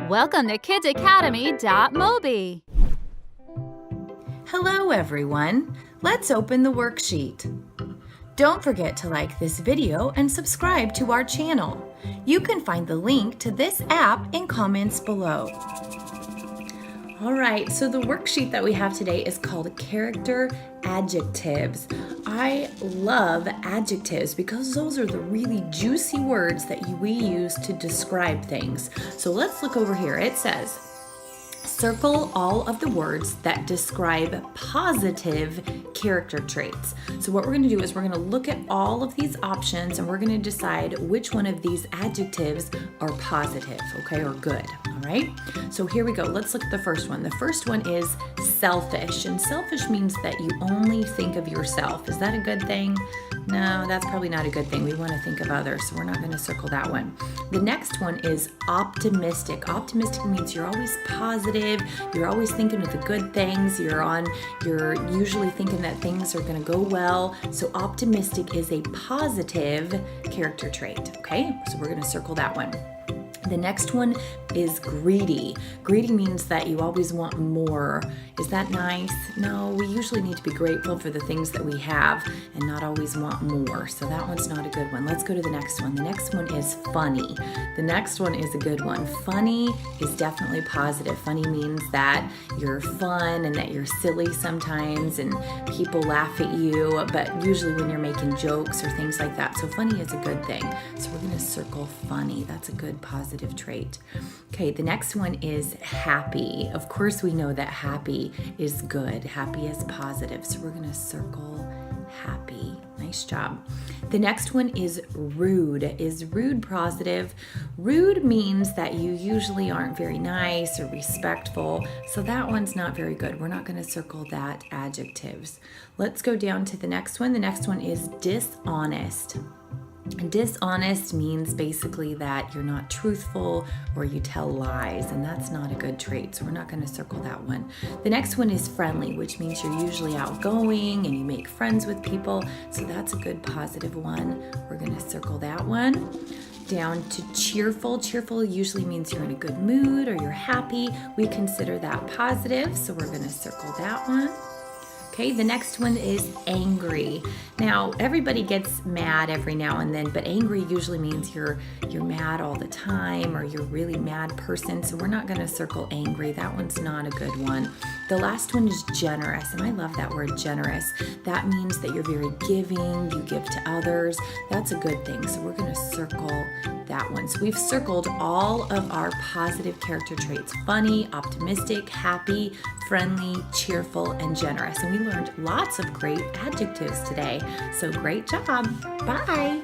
Welcome to kidsacademy.mobi. Hello everyone. Let's open the worksheet. Don't forget to like this video and subscribe to our channel. You can find the link to this app in comments below. All right, so the worksheet that we have today is called Character Adjectives. I love adjectives because those are the really juicy words that we use to describe things. So let's look over here. It says, circle all of the words that describe positive character traits. So what we're going to do is we're going to look at all of these options and we're going to decide which one of these adjectives are positive, okay, or good. All right, so here we go. Let's look at the first one. The first one is selfish, and selfish means that you only think of yourself. Is that a good thing? No, that's probably not a good thing. We want to think of others, so we're not going to circle that one. The next one is optimistic. Optimistic means you're always positive, you're always thinking of the good things, you're usually thinking that things are going to go well. So optimistic is a positive character trait, okay? So we're going to circle that one. The next one is greedy. Greedy means that you always want more. Is that nice? No, we usually need to be grateful for the things that we have and not always want more. So that one's not a good one. Let's go to the next one. The next one is funny. The next one is a good one. Funny is definitely positive. Funny means that you're fun and that you're silly sometimes and people laugh at you, but usually when you're making jokes or things like that. So funny is a good thing. So we're going to circle funny. That's a good positive trait. Okay, the next one is happy. Of course, we know that happy is good. Happy is positive. So we're going to circle happy. Nice job. The next one is rude. Is rude positive? Rude means that you usually aren't very nice or respectful. So that one's not very good. We're not going to circle that adjectives. Let's go down to the next one. The next one is dishonest. Dishonest means basically that you're not truthful or you tell lies, and that's not a good trait, so we're not going to circle that one. The next one is friendly, which means you're usually outgoing and you make friends with people, so that's a good positive one. We're going to circle that one. Down to cheerful. Cheerful usually means you're in a good mood or you're happy. We consider that positive, so we're going to circle that one. Okay, the next one is angry. Now, everybody gets mad every now and then, but angry usually means you're mad all the time or you're a really mad person, so we're not going to circle angry. That one's not a good one. The last one is generous, and I love that word generous. That means that you're very giving, you give to others. That's a good thing, so we're going to circle that one. So we've circled all of our positive character traits: funny, optimistic, happy, friendly, cheerful, and generous. And we learned lots of great adjectives today. So great job. Bye.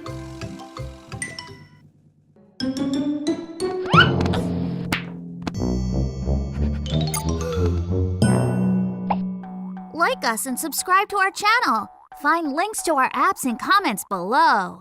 Like us and subscribe to our channel. Find links to our apps in comments below.